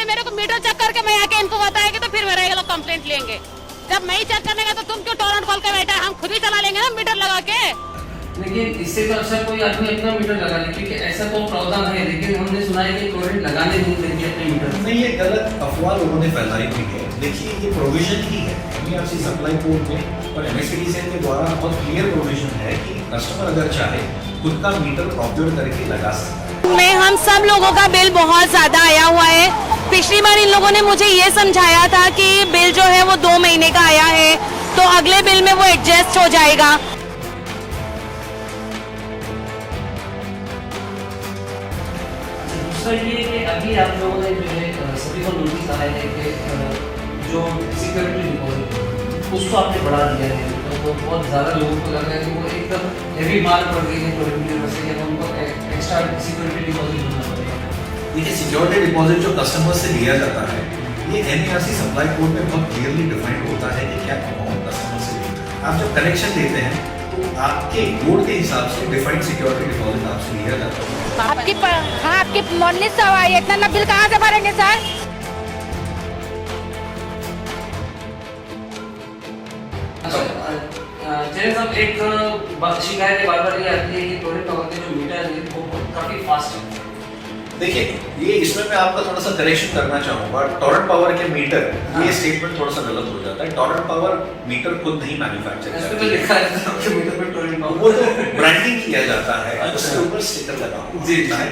पहले मेरे को मीटर चेक करके मैं आके इनको बताएंगे तो फिर मेरे लोग कंप्लेंट लेंगे। जब मैं ही चेक करने का तो तुम क्यों टॉरंट खोल के बैठा है? हम खुद ही चला लेंगे ना मीटर लगा के। लेकिन इससे तो अच्छा कोई आदमी अपना मीटर लगा ले, क्योंकि ऐसा तो प्रावधान है, लेकिन हमने सुना है कि टोरेंट लगाने नहीं देंगे अपने मीटर। नहीं, ये गलत अफवाह लोगों ने फैलाई हुई है। देखिए, ये प्रोविजन ही है एनईआरसी सप्लाई कोड में और एमएससीडीसी के द्वारा बहुत क्लियर प्रोविजन है कि कस्टमर अगर चाहे खुद का मीटर प्रोक्योर करके लगा सकता है। में हम सब लोगों का बिल बहुत ज्यादा आया हुआ है। पिछली बार इन लोगों ने मुझे ये समझाया था कि बिल जो है वो 2 महीने का आया है, तो अगले बिल में वो एडजस्ट हो जाएगा। दूसरा ये कि अभी आप लोगों ने जो है सभी को नोटिस आया है कि जो सिक्योरिटी डिपॉजिट उसको आपने बढ़ा दिया है, तो बहुत ज़्यादा लोगों को लग रहा है कि वो एकदम हेवी मार पड़ गई है टोरेंट की वजह से, कि उनको एक्स्ट्रा सिक्योरिटी डिपॉजिट देना पड़ेगा। देखिए, सिक्योरिटी डिपॉजिट जो कस्टमर से लिया जाता है ये एनईआरसी सप्लाई कोड में बहुत क्लियरली डिफाइंड होता है कि क्या अमाउंट कस्टमर से लेना है। आप जब कनेक्शन देते हैं तो आपके कोड के हिसाब से डिफाइंड सिक्योरिटी डिपॉजिट आपसे लिया जाता है। आपकी 1900 आई, इतना बिल कहाँ से भरेंगे सर? जैसे साहब एक शिकायत बार बार ये आती है कि टोरेंट पावर के जो मीटर है वो काफ़ी फास्ट है। देखिए, ये इसमें मैं आपका थोड़ा सा करेक्शन करना चाहूंगा। टोरेंट पावर के मीटर, ये स्टेटमेंट थोड़ा सा गलत हो जाता है। टोरेंट पावर मीटर खुद नहीं मैन्युफैक्चर करती है, लिखा है कि मीटर में टोरेंट पावर, वो तो ब्रांडिंग किया जाता है, उसके ऊपर स्टिकर लगा हुआ जी होता है।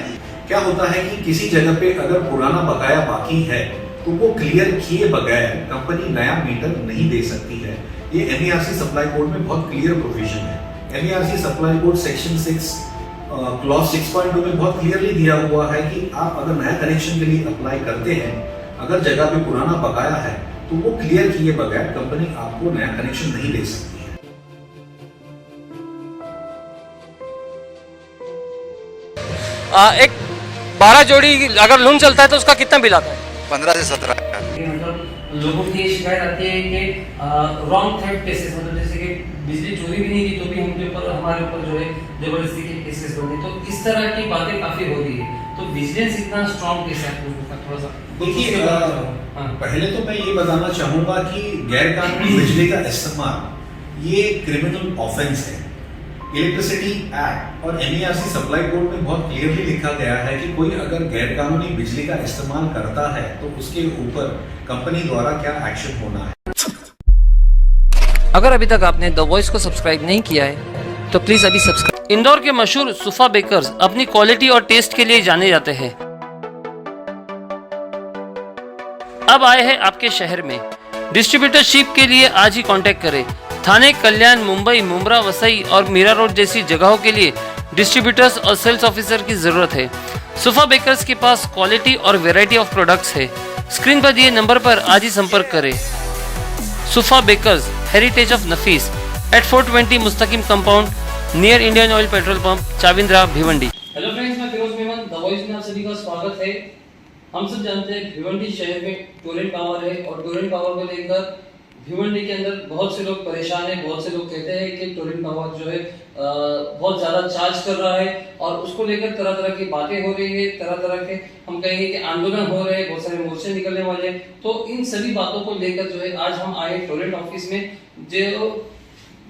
क्या होता है कि किसी जगह पे अगर पुराना बकाया बाकी है तो वो क्लियर किए बगैर कंपनी नया मीटर नहीं दे सकती है। ये एनईआरसी सप्लाई कोड में बहुत क्लियर प्रोविजन है। एनईआरसी सप्लाई कोड सेक्शन 6 क्लॉज 6.2 में बहुत क्लियरली दिया हुआ है कि आप अगर नया कनेक्शन के लिए अप्लाई करते हैं, अगर जगह पे पुराना बकाया है तो वो क्लियर किए बगैर कंपनी आपको नया कनेक्शन नहीं दे सकती है। एक 12 जोड़ी अगर लूम चलता है तो उसका कितना बिल आता है? 15 से 17। मतलब लोगों की शिकायत आती है कि रॉन्ग थर्ड केसेस, मतलब जैसे कि बिजली चोरी भी नहीं की तो भी हमारे ऊपर जो है जबरदस्ती के केसेस बने, तो इस तरह की बातें काफी हो रही है। तो विजिलेंस इतना स्ट्रॉन्ग केस है थोड़ा सा। देखिए, पहले तो मैं ये बताना चाहूंगा कि गैर कानूनी बिजली का इस्तेमाल ये क्रिमिनल ऑफेंस है। इलेक्ट्रिसिटी एक्ट और एनईआरसी सप्लाई कोड में बहुत क्लियरली लिखा गया है कि कोई अगर गैर कानूनी बिजली का इस्तेमाल करता है तो उसके ऊपर कंपनी द्वारा क्या एक्शन होना है। अगर अभी तक आपने द वॉइस को सब्सक्राइब नहीं किया है तो प्लीज अभी सब्सक्राइब। इंदौर के मशहूर सुफा बेकर्स अपनी क्वालिटी और टेस्ट के लिए जाने जाते हैं। अब आए हैं आपके शहर में। डिस्ट्रीब्यूटरशिप के लिए आज ही कांटेक्ट करें। थाने, कल्याण, मुंबई, मुंब्रा, वसई और मीरा रोड जैसी जगहों के लिए डिस्ट्रीब्यूटर्स और सेल्स ऑफिसर की जरूरत है। सुफा बेकर्स के पास क्वालिटी और वैरायटी ऑफ प्रोडक्ट्स है। स्क्रीन पर दिए नंबर पर आज ही संपर्क करें। Sufa bakers, heritage of Nafees, at 420 Mustakim compound, near Indian oil petrol pump, Chavindra, Bhiwandi. Hello friends, मैं फिरोज मेमन, द वॉइस में आप सभी का स्वागत है। हम सब जानते हैं भिवंडी शहर में टोरेंट पावर है और टोरेंट पावर को लेकर भिवंडी के अंदर बहुत से लोग परेशान हैं। बहुत से लोग कहते हैं कि टोरेंट पावर जो है बहुत ज़्यादा चार्ज कर रहा है और उसको लेकर तरह तरह की बातें हो रही है, तरह तरह के हम कहेंगे कि आंदोलन हो रहे हैं, बहुत सारे मोर्चे निकलने वाले हैं। तो इन सभी बातों को लेकर जो है आज हम आए टोरेंट ऑफिस में, जो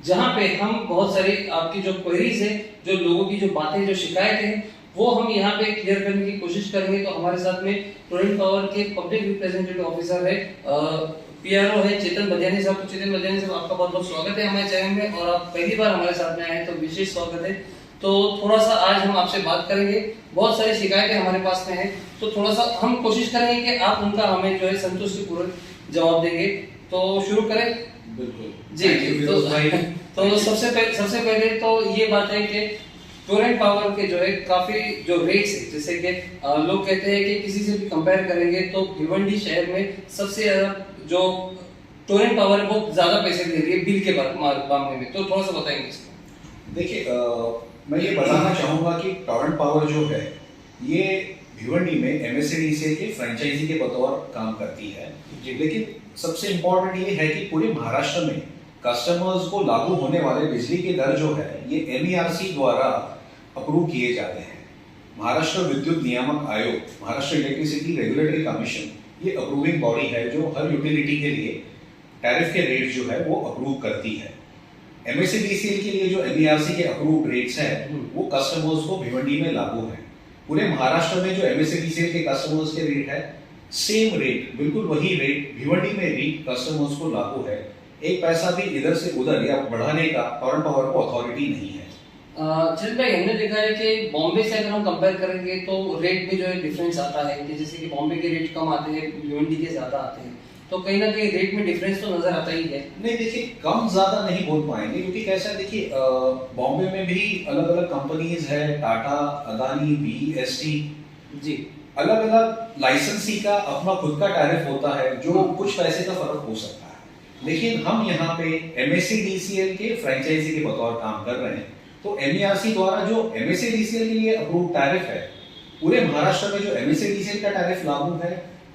जहाँ पे हम बहुत सारी आपकी जो क्वेरीज है, जो लोगों की जो बातें, जो शिकायतें हैं, वो हम यहाँ पे क्लियर करने की कोशिश करेंगे। तो हमारे साथ में टोरेंट पावर के पब्लिक रिप्रेजेंटेटिव ऑफिसर है, पीआरओ है चेतन बदियानी साहब। तो चेतन बदियानी साहब, आपका बहुत बहुत स्वागत है हमारे चैनल में और आप पहली बार हमारे साथ में आए हैं तो विशेष स्वागत है। तो थोड़ा सा आज हम आपसे बात करेंगे, बहुत सारी शिकायतें हमारे पास में है, तो थोड़ा सा हम कोशिश करेंगे कि आप उनका हमें जो है संतुष्टिपूर्वक जवाब देंगे। तो शुरू करें? बिल्कुल जी। तो सबसे पहले तो ये बात है कि टोरेंट पावर के जो है काफी जो रेट्स है, जैसे कि लोग कहते हैं कि किसी से भी कंपेयर करेंगे तो भिवंडी शहर में सबसे ज्यादा जो टोरेंट पावर है बहुत ज्यादा पैसे दे रही है बिल के मामले में। तो थोड़ा सा बताएंगे इसको। देखिए, मैं ये बताना चाहूंगा कि टोरेंट पावर जो है ये भिवंडी में एमएससीडीसी के फ्रेंचाइजी के बतौर काम करती है। लेकिन सबसे इम्पोर्टेंट ये है कि पूरे महाराष्ट्र में कस्टमर्स को लागू होने वाले बिजली के दर जो है ये एनईआरसी द्वारा अप्रूव किए जाते हैं। महाराष्ट्र विद्युत नियामक आयोग, महाराष्ट्र इलेक्ट्रिसिटी रेगुलेटरी कमीशन, ये अप्रूविंग बॉडी है जो हर यूटिलिटी के लिए टैरिफ के रेट जो है वो अप्रूव करती है। MSEDCL के लिए जो MERC के अप्रूव रेट्स हैं वो कस्टमर्स को भिवंडी में लागू है। पूरे महाराष्ट्र में जो MSEDCL के कस्टमर्स के रेट है, सेम रेट, बिल्कुल वही रेट भिवंडी में भी कस्टमर्स को लागू है। एक पैसा भी इधर से उधर या बढ़ाने का टोरेंट पावर को अथॉरिटी नहीं है। चल भाई, हमने देखा है कि बॉम्बे से अगर हम कंपेयर करेंगे तो रेट में जो है डिफरेंस आता है कि जैसे कि बॉम्बे के रेट कम आते हैं, भिवंडी के ज्यादा आते हैं, तो कहीं ना कहीं रेट में डिफरेंस तो नजर आता ही है। नहीं देखिए, कम ज्यादा नहीं बोल पाएंगे क्योंकि कैसा है, देखिए बॉम्बे में भी अलग अलग कंपनीज है, टाटा, अदानी, BEST जी, अलग अलग लाइसेंसी का अपना खुद का टैरिफ होता है जो कुछ पैसे का फर्क हो सकता है। लेकिन हम यहाँ पे MSEDCL के फ्रेंचाइजी के बतौर काम कर रहे हैं, तो MERC द्वारा जो MSEDCL के लिए अप्रूव टैरिफ है, पूरे महाराष्ट्र में जो MSEDCL का टैरिफ लागू है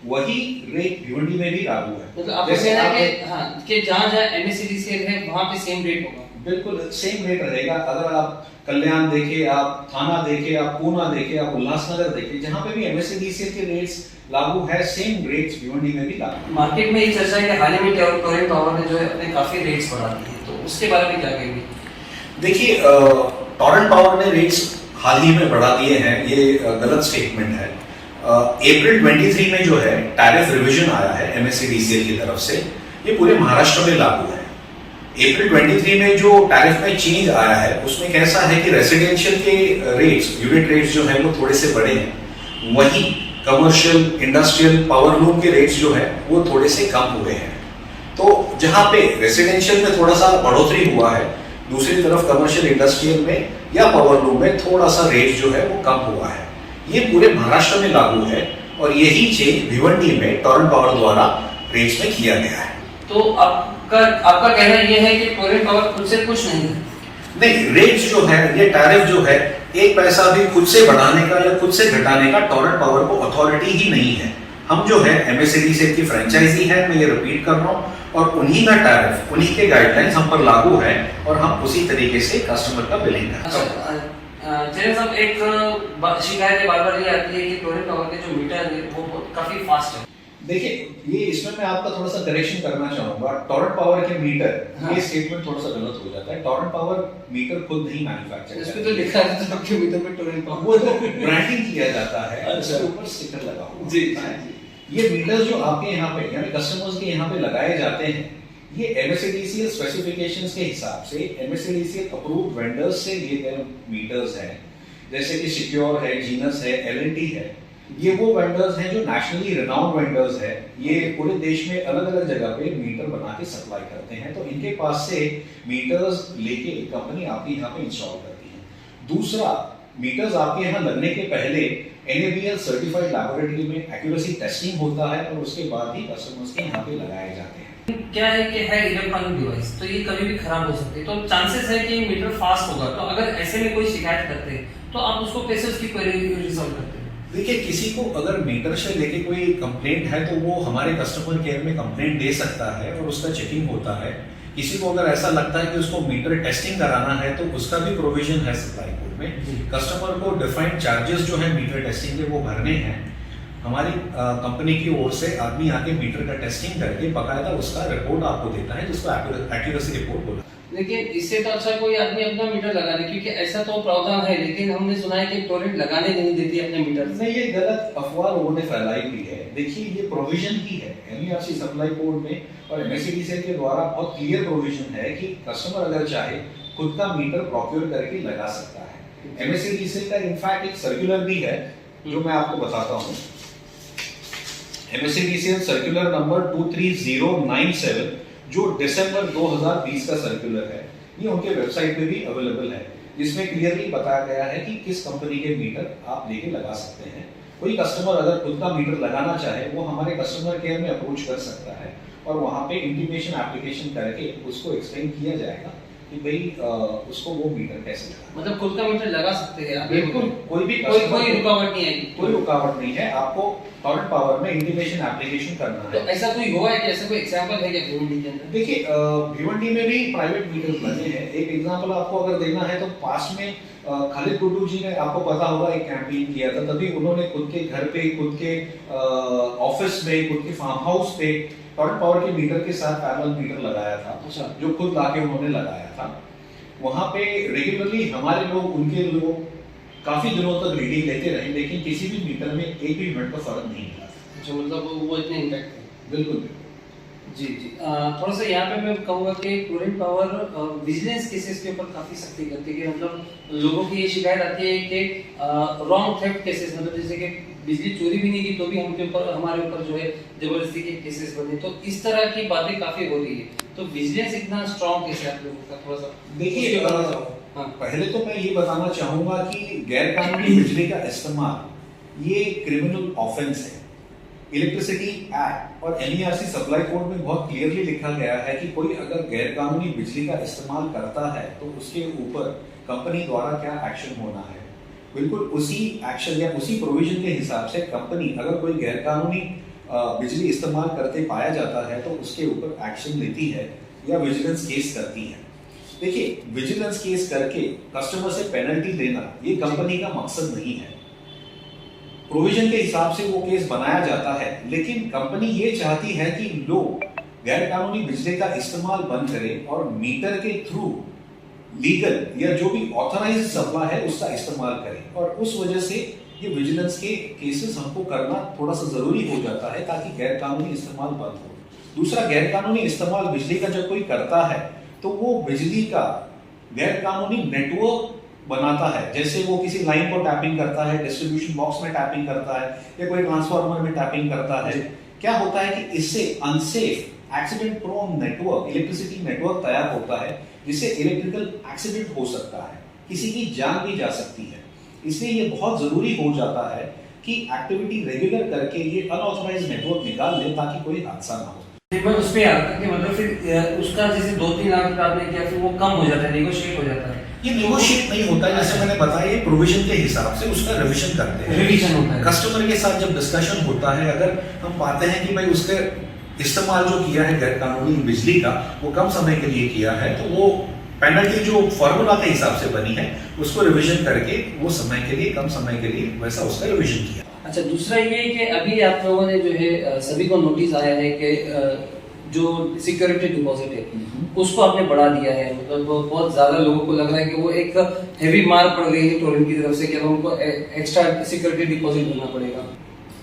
वही रेट भिवंडी में भी लागू है। मतलब आप कहना है कि हाँ, कि जहाँ MSEDCL है वहाँ पे सेम रेट होगा। बिल्कुल सेम रेट रहेगा। अगर आप कल्याण देखे, आप थाना देखे, आप पूना देखे, आप उल्लासनगर देखे, जहाँ पे भी MSEDCL के रेट्स लागू है, सेम रेट्स भिवंडी में भी लागू। मार्केट में ये चर्चा है कि हाल ही में टोरेंट पावर ने जो है अपने काफी रेट्स बढ़ा दिए, तो उसके बारे में क्या कहेंगे? देखिए, टोरेंट पावर ने रेट्स हाल ही में बढ़ा दिए हैं, ये गलत स्टेटमेंट है। अप्रैल 23 में जो है टैरिफ रिवीजन आया है MSEDCL की तरफ से, ये पूरे महाराष्ट्र में लागू है। अप्रैल 23 में जो टैरिफ में चेंज आया है उसमें कैसा है कि रेसिडेंशियल के रेट्स, यूनिट रेट्स जो है वो थोड़े से बढ़े हैं, वहीं कमर्शियल, इंडस्ट्रियल, पावर लूम के रेट्स जो है वो थोड़े से कम हुए हैं। तो जहां पे रेसिडेंशियल में थोड़ा सा बढ़ोतरी हुआ है, दूसरी तरफ कमर्शियल, इंडस्ट्रियल में या पावर लूम में थोड़ा सा रेट जो है वो कम हुआ है। ये पूरे महाराष्ट्र में लागू है और यही चेंज भिवंडी में टोरेंट पावर द्वारा रेट्स में किया गया है। तो आपका कहना ये है कि टोरेंट पावर खुद से कुछ नहीं है? नहीं, रेट्स जो है, ये टैरिफ जो है, एक पैसा भी खुद से बढ़ाने का या खुद से घटाने का टोरेंट पावर को अथॉरिटी ही नहीं है। हम जो है MSEDCL की फ्रेंचाइजी है, मैं ये रिपीट कर रहा हूँ, और उन्हीं का टैरिफ, उन्हीं के गाइडलाइंस हम पर लागू है और हम उसी तरीके से कस्टमर का बिलिंग करते हैं। जैसे साहब, एक शिकायत बार बार ये आती है कि टोरेंट पावर के जो मीटर है वो काफी फास्ट है। देखिए, ये इसमें मैं आपका थोड़ा सा करेक्शन करना चाहूंगा। टोरेंट पावर के मीटर, ये स्टेटमेंट थोड़ा सा गलत हो जाता है। टोरेंट पावर मीटर खुद नहीं मैन्युफैक्चर, इसमें तो लिखा है तो आपके मीटर में टोरेंट पावर, वो तो ब्रांडिंग किया जाता है, उसके ऊपर स्टिकर लगा हुआ। जी, ये मीटर जो आपके यहाँ पे यानी कस्टमर्स के यहाँ पे लगाए जाते हैं, ये MSEDCL स्पेसिफिकेशंस के हिसाब से MSEDCL अप्रूव्ड वेंडर्स से लिए गए मीटर्स हैं, जैसे कि सिक्योर है, जीनस है, L&T है। ये वो वेंडर्स हैं जो नेशनली रिनाउंड वेंडर्स है। ये पूरे देश में अलग अलग जगह पे मीटर बना के सप्लाई करते हैं, तो इनके पास से मीटर्स लेके कंपनी आपके यहाँ पे इंस्टॉल करती है। दूसरा, मीटर्स आपके यहाँ लगने के पहले NABL सर्टिफाइड लैबोरेटरी में एक्यूरेसी टेस्टिंग होता है और उसके बाद ही कस्टमर्स के यहाँ पे लगाए जाते हैं। क्या है कि है इलेक्ट्रॉनिक डिवाइस, तो ये कभी भी खराब हो सकती है, तो चांसेस है कि मीटर फास्ट होगा। तो अगर ऐसे में कोई शिकायत करते हैं तो आप उसको कैसे उसकी क्वेरी रिजॉल्व करते हैं? देखिए, किसी को अगर मीटर से लेके कोई कंप्लेंट है तो वो हमारे कस्टमर केयर में कंप्लेंट दे सकता है और उसका चेकिंग होता है। किसी को अगर ऐसा लगता है कि उसको मीटर टेस्टिंग कराना है तो उसका भी प्रोविजन है सप्लाई कोड में। कस्टमर को डिफाइंड चार्जेस जो है मीटर टेस्टिंग के वो भरने हैं। हमारी कंपनी की ओर से आदमी आके मीटर का टेस्टिंग करके बकायदा उसका रिपोर्ट आपको देता है, जिसको एक्यूरेसी रिपोर्ट बोला। लेकिन इससे तो अच्छा कोई आदमी अपना मीटर लगा दे, क्योंकि ऐसा तो प्रावधान है, लेकिन हमने सुना है कि टोरेंट लगाने नहीं देती अपने मीटर। नहीं, ये गलत अफवाह लोगों ने फैलाई हुई है। देखिए, ये प्रोविजन ही है MERC सप्लाई कोड में और MSEDCL के द्वारा बहुत क्लियर प्रोविजन है कि कस्टमर अगर चाहे खुद का मीटर प्रोक्योर करके लगा सकता है। MSEDCL का इनफैक्ट एक सर्कुलर भी है जो मैं आपको बताता हूँ। MSEDCL सर्कुलर नंबर 23097 जो दिसंबर 2020 का सर्कुलर है, ये उनके वेबसाइट पे भी अवेलेबल है, जिसमें क्लियरली बताया गया है कि किस कंपनी के मीटर आप लेके लगा सकते हैं। कोई कस्टमर अगर खुद का मीटर लगाना चाहे वो हमारे कस्टमर केयर में अप्रोच कर सकता है और वहाँ पे इंटीमेशन एप्लीकेशन करके उसको एक्सप्लेन किया जाएगा कि भाई उसको वो मीटर कैसे लगाना। मतलब खुद का मीटर लगा सकते हैं आप? बिल्कुल, कोई रुकावट नहीं आएगी। कोई रुकावट नहीं है। आपको टोरेंट पावर में इंटीमेशन एप्लीकेशन करना है। तो ऐसा कोई हुआ है कि ऐसा कोई एग्जांपल है क्या भिवंडी के अंदर? देखिए, भिवंडी में भी प्राइवेट मीटर्स लगे हैं। एक एग्जांपल आपको अगर देना है तो पास में खालिद कुट्टू जी ने, आपको पता होगा, एक कैंपेन किया था, तभी उन्होंने खुद के घर पे, खुद के ऑफिस में, खुद के फार्म हाउस पे टोरेंट पावर के मीटर के साथ पैरेलल मीटर लगाया था। अच्छा। जो खुद लाके उन्होंने लगाया था। वहां पे रेगुलरली हमारे लोग, उनके लोग काफी दिनों तक रीडिंग लेते रहे, लेकिन किसी भी मीटर में एक भी मिनट का फर्क नहीं मिला। अच्छा, मतलब वो इतने इम्पैक्ट है। बिल्कुल। जी जी। थोड़ा सा यहाँ पे मैं कहूँगा कि टोरेंट पावर विजिलेंस केसेस के ऊपर काफ़ी सख्ती करती है कि मतलब लोगों की ये शिकायत आती है कि रॉन्ग थेफ्ट केसेस, मतलब जैसे कि बिजली चोरी भी नहीं की तो भी हमारे ऊपर जो है जबरदस्ती के केसेस बने, तो इस तरह की बातें काफ़ी हो रही है। तो विजिलेंस इतना स्ट्रॉन्ग कैसे आप लोगों का, थोड़ा सा देखिए, हाँ। पहले तो मैं ये बताना चाहूंगा कि गैर कानूनी बिजली का इस्तेमाल ये क्रिमिनल ऑफेंस है। इलेक्ट्रिसिटी एक्ट और एनईआरसी सप्लाई कोड में बहुत क्लियरली लिखा गया है कि कोई अगर गैर कानूनी बिजली का इस्तेमाल करता है तो उसके ऊपर कंपनी द्वारा क्या एक्शन होना है। बिल्कुल उसी एक्शन या उसी प्रोविजन के हिसाब से कंपनी अगर कोई गैर कानूनी बिजली इस्तेमाल करते पाया जाता है तो उसके ऊपर एक्शन लेती है या विजिलेंस केस करती है। देखिए, विजिलेंस केस करके कस्टमर से पेनल्टी लेना ये कंपनी का मकसद नहीं है। प्रोविजन के हिसाब से वो केस बनाया जाता है, लेकिन कंपनी ये चाहती है कि लोग गैर कानूनी बिजली का इस्तेमाल बंद करें और मीटर के थ्रू लीगल या जो भी ऑथराइज्ड सप्लाई है उसका इस्तेमाल करें। और उस वजह से ये विजिलेंस के केसेस हमको करना थोड़ा सा जरूरी हो जाता है ताकि गैर कानूनी इस्तेमाल बंद हो। दूसरा, गैर कानूनी इस्तेमाल बिजली का जब कोई करता है तो वो बिजली का गैर कानूनी नेटवर्क बनाता है। जैसे वो किसी लाइन को टैपिंग करता है, डिस्ट्रीब्यूशन बॉक्स में टैपिंग करता है या कोई ट्रांसफार्मर में टैपिंग करता है। क्या होता है कि इससे unsafe accident prone network, electricity network तैयार होता है जिससे इलेक्ट्रिकल एक्सीडेंट हो सकता है, किसी की जान भी जा सकती है। इसलिए ये बहुत जरूरी हो जाता है कि एक्टिविटी रेगुलर करके ये अनऑथराइज्ड नेटवर्क निकाल ले ताकि कोई हादसा ना हो। मैं उस पे आता कि मतलब फिर उसका जैसे 2-3 लाख आपने किया फिर वो कम हो जाता है, नेगोशिएट हो जाता है। ये नेगोशिएट नहीं होता है, जैसे मैंने बताया, ये प्रोविजन के हिसाब से उसका रिवीजन करते हैं। रिवीजन होता है। कस्टमर के साथ जब डिस्कशन होता है, अगर हम पाते हैं कि भाई उसके इस्तेमाल जो किया है गैर कानूनी बिजली का वो कम समय के लिए किया है, तो वो पेनल्टी जो फॉर्मूला के हिसाब से बनी है उसको रिवीजन करके वो समय के लिए, कम समय के लिए वैसा उसका रिवीजन किया। अच्छा, दूसरा ये कि अभी आप लोगों ने जो है सभी को नोटिस आया है कि जो सिक्योरिटी डिपॉजिट है उसको आपने बढ़ा दिया है। मतलब बहुत ज्यादा लोगों को लग रहा है कि वो एक हेवी मार पड़ गई है टोरेंट की तरफ से कि उनको एक्स्ट्रा सिक्योरिटी डिपॉजिट भरना पड़ेगा।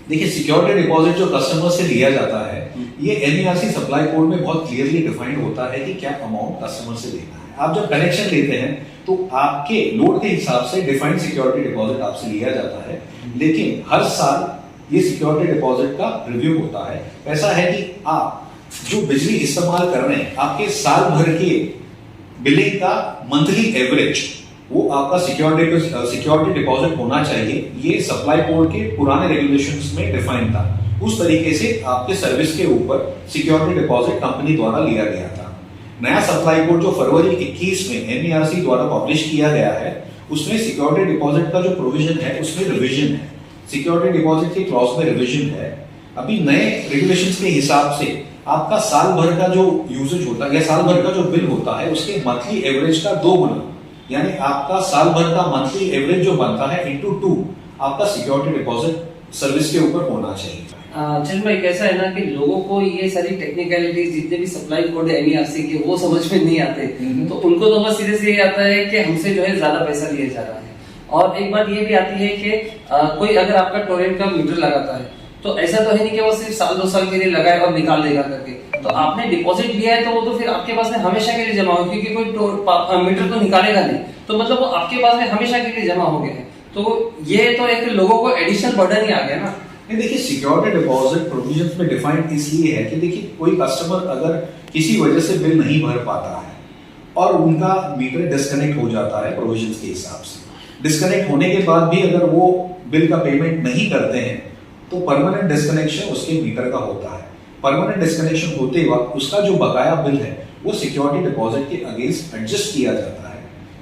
देखिए, सिक्योरिटी डिपॉजिट जो कस्टमर से लिया जाता है ये एनईआरसी सप्लाई कोड में बहुत क्लियरली डिफाइंड होता है कि क्या अमाउंट कस्टमर से लेना है। आप जब कनेक्शन लेते हैं तो आपके लोड के हिसाब से डिफाइंड सिक्योरिटी डिपॉजिट आपसे लिया जाता है, लेकिन हर साल ये सिक्योरिटी डिपॉजिट का रिव्यू होता है। ऐसा है कि आप जो बिजली इस्तेमाल कर रहे हैं, आपके साल भर के बिलिंग का मंथली एवरेज वो आपका सिक्योरिटी डिपॉजिट होना चाहिए। ये सप्लाई कोड के पुराने रेगुलेशंस में डिफाइन था। उस तरीके से आपके सर्विस के ऊपर सिक्योरिटी डिपॉजिट कंपनी द्वारा लिया गया था। नया सप्लाई कोड जो फरवरी 21 में एनईआरसी द्वारा पब्लिश किया गया है उसमें सिक्योरिटी डिपॉजिट का जो प्रोविजन है उसमें रिवीजन है। सिक्योरिटी डिपॉजिट के क्लॉज में रिवीजन है। अभी नए रेगुलेशंस के हिसाब से आपका साल भर का जो यूजेज होता है या साल भर का जो बिल होता है उसके मंथली एवरेज का 2 गुना, यानी आपका साल भर का मंथली एवरेज जो बनता है इंटू 2 आपका सिक्योरिटी डिपॉजिट सर्विस के ऊपर होना चाहिए। चल भाई, कैसा है ना कि लोगों को ये सारी टेक्निकलिटीज जितने भी सप्लाई कोड है एनईआरसी के वो समझ में नहीं आते, तो उनको तो बस सीधे सीधे आता है कि हमसे जो है ज्यादा पैसा लिया जा रहा है। और एक बात ये भी आती है कि कोई अगर आपका टोरेंट का मीटर लगाता है तो ऐसा तो है नहीं कि वो सिर्फ साल 2 साल के लिए लगाए और निकाल देगा करके। तो आपने डिपॉजिट लिया है तो वो तो फिर आपके पास में हमेशा के लिए जमा हो, क्योंकि कोई मीटर तो निकालेगा नहीं, तो मतलब वो आपके पास में हमेशा के लिए जमा हो गए हैं। तो ये तो एक लोगों को एडिशनल बर्डन ही आ गया ना। देखिए, सिक्योरिटी डिपॉजिट प्रोविजंस में डिफाइंड इसलिए है कि देखिए कोई कस्टमर अगर किसी वजह से बिल नहीं भर पाता है और उनका मीटर डिस्कनेक्ट हो जाता है प्रोविजंस के हिसाब से, डिस्कनेक्ट होने के बाद भी अगर वो बिल का पेमेंट नहीं करते हैं तो परमानेंट डिस्कनेक्शन उसके मीटर का होता है। परमानेंट डिस्कनेक्शन होते वक्त उसका जो बकाया बिल है वो सिक्योरिटी डिपॉजिट के अगेंस्ट एडजस्ट किया जाता है।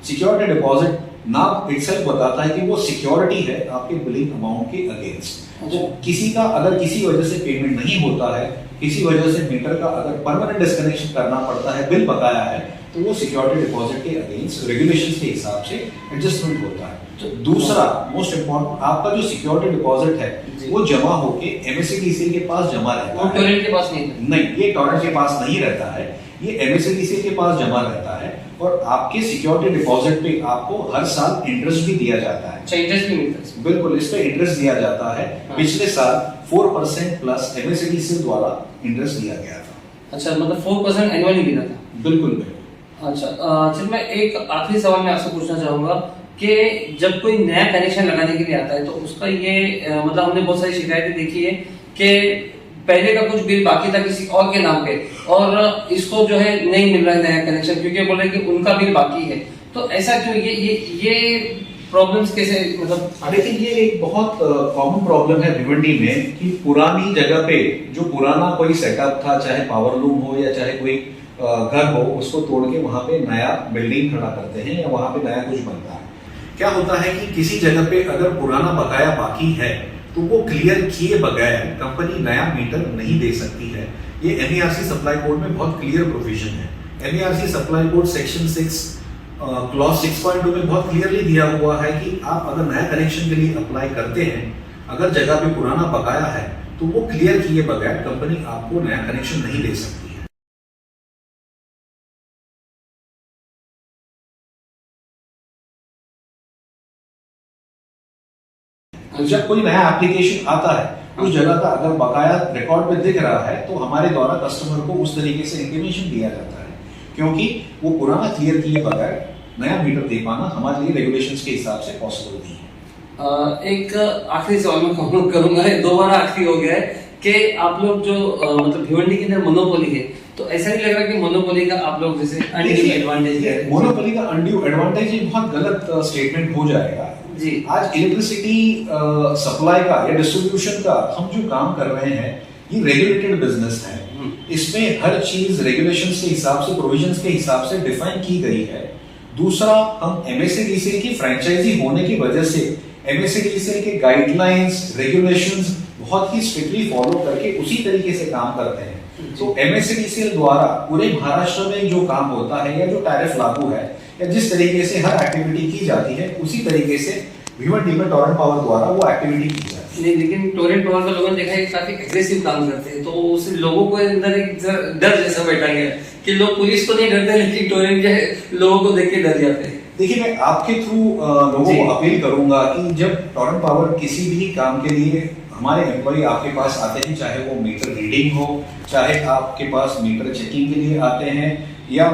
सिक्योरिटी डिपॉजिट नाम इटसेल्फ बताता है कि वो सिक्योरिटी है आपके बिलिंग अमाउंट के अगेंस्ट। तो किसी का अगर किसी वजह से पेमेंट नहीं होता है, किसी वजह से मीटर का अगर परमानेंट डिस्कनेक्शन करना पड़ता है, बिल बकाया है, तो वो सिक्योरिटी डिपॉजिट के अगेंस्ट रेगुलेशंस के हिसाब से एडजस्टमेंट होता है। तो दूसरा मोस्ट इम्पोर्टेंट, आपका जो सिक्योरिटी डिपॉजिट है वो जमा होके MSEDCL के पास जमा रहता है। टोरेंट के पास नहीं, ये टोरेंट के पास नहीं रहता है, ये MSEDCL के पास जमा रहता है और आपके सिक्योरिटी डिपॉजिट पे आपको हर साल इंटरेस्ट भी दिया जाता है। अच्छा, इंटरेस्ट भी मिलता है? बिल्कुल, इस पे इंटरेस्ट दिया जाता है। पिछले साल 4% प्लस MSEDCL द्वारा इंटरेस्ट दिया गया था। अच्छा, मतलब 4% एनुअली मिला था? बिल्कुल बिल्कुल। अच्छा, चल मैं एक आखिरी सवाल मैं आपसे पूछना चाहूंगा कि जब कोई नया कनेक्शन लगाने के लिए आता है तो उसका ये मतलब हमने बहुत सारी शिकायतें देखी है कि पहले का कुछ बिल बाकी था किसी और के नाम पे और इसको जो है नहीं मिल रहा है नया कनेक्शन, क्योंकि बोल रहे हैं कि उनका बिल बाकी है। तो ऐसा क्यों, ये प्रॉब्लम्स कैसे, मतलब आई थिंक ये एक बहुत कॉमन प्रॉब्लम है भिवंडी में कि पुरानी जगह पे जो पुराना कोई सेटअप था, चाहे पावर लूम हो या चाहे कोई घर हो, उसको तोड़ के वहां पे नया बिल्डिंग खड़ा करते हैं या वहां पे नया कुछ बनता है। क्या होता है कि किसी जगह पे अगर पुराना बकाया बाकी है तो वो क्लियर किए बगैर कंपनी नया मीटर नहीं दे सकती है। ये MERC सप्लाई कोड में बहुत क्लियर प्रोविजन है। MERC supply code section 6 clause 6.2 में बहुत क्लियरली दिया हुआ है कि आप अगर नया कनेक्शन के लिए अप्लाई करते हैं, अगर जगह पे पुराना बकाया है तो वो क्लियर किए बगैर कंपनी आपको नया कनेक्शन नहीं दे सकती है। तो जब कोई नया एप्लीकेशन आता है, उस जगह का अगर बकाया रिकॉर्ड में दिख रहा है तो हमारे द्वारा कस्टमर को उस तरीके से इंटीमेशन दिया जाता है, क्योंकि वो पुराना क्लियर किए बगैर नया मीटर दे पाना हमारे लिए रेगुलेशंस के हिसाब से पॉसिबल नहीं है। एक आखिरी सवाल मैं करूंगा, दो बार आखिरी हो गया है कि आप लोग जो मतलब भिवंडी के अंदर मोनोपोली है, तो ऐसा नहीं लग रहा कि मोनोपोली का आप लोग जैसे अनड्यू एडवांटेज है? मोनोपोली का अनड्यू एडवांटेज बहुत गलत स्टेटमेंट हो जाएगा जी। आज इलेक्ट्रिसिटी सप्लाई का या डिस्ट्रीब्यूशन का हम जो काम कर रहे हैं, ये रेगुलेटेड बिजनेस है। इसमें हर चीज रेगुलेशंस के हिसाब से, प्रोविजंस के हिसाब से डिफाइन की गई है। दूसरा, हम MSEDCL की फ्रेंचाइजी होने की वजह से MSEDCL के गाइडलाइंस, रेगुलेशंस बहुत ही स्ट्रिक्टली फॉलो करके उसी तरीके से काम करते हैं। तो MSEDCL द्वारा पूरे महाराष्ट्र में जो काम होता है या जो टैरिफ लागू है या जिस तरीके से हर एक्टिविटी की जाती है, उसी तरीके से भिवंडी में टोरेंट पावर द्वारा वो एक्टिविटी की जाती है। नहीं, लेकिन टोरेंट पावर का लोगों ने देखा है काफी एग्रेसिव काम करते हैं, तो उससे लोगों को अंदर एक डर जैसा बैठा गया कि लोग पुलिस को नहीं डरते लेकिन टोरेंट के लोगों को देख के डर जाते हैं। देखिए, मैं आपके थ्रू लोगों को अपील करूंगा कि जब टोरेंट पावर किसी भी काम के लिए हमारे एम्प्लॉय आपके पास आते हैं, चाहे वो मीटर रीडिंग हो, चाहे आपके पास मीटर चेकिंग के लिए आते हैं या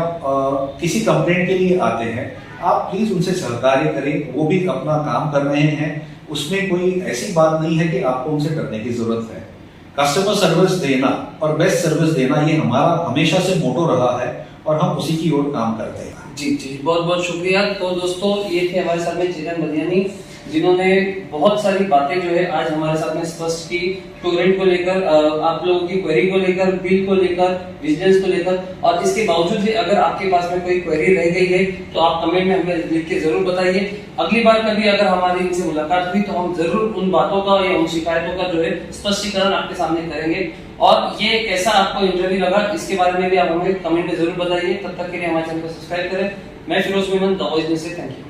किसी कंप्लेंट के लिए आते हैं, आप प्लीज उनसे सहकार्य करें। वो भी अपना काम कर रहे हैं, उसमें कोई ऐसी बात नहीं है कि आपको उनसे डरने की जरूरत है। कस्टमर सर्विस देना और बेस्ट सर्विस देना ये हमारा हमेशा से मोटो रहा है और हम उसी की ओर काम करते हैं। जी जी, बहुत बहुत शुक्रिया। तो दोस्तों, ये थे हमारे साथ में चेतन बलियानी, जिन्होंने बहुत सारी बातें जो है आज हमारे साथ में स्पष्ट की, टोरेंट को लेकर, आप लोगों की क्वेरी को लेकर, बिल को लेकर, विजिलेंस को लेकर। और इसके बावजूद भी अगर आपके पास में कोई क्वेरी रह गई है तो आप कमेंट में हमें लिख के जरूर बताइए। अगली बार कभी अगर हमारी इनसे मुलाकात हुई तो हम जरूर उन बातों का या उन शिकायतों का जो है स्पष्टीकरण आपके सामने करेंगे। और ये कैसा आपको इंटरव्यू लगा, इसके बारे में भी आप हमें कमेंट में जरूर बताइए। तब तक के लिए हमारे चैनल को सब्सक्राइब करें। मैं Firoz Memon, the voice news से थैंक यू।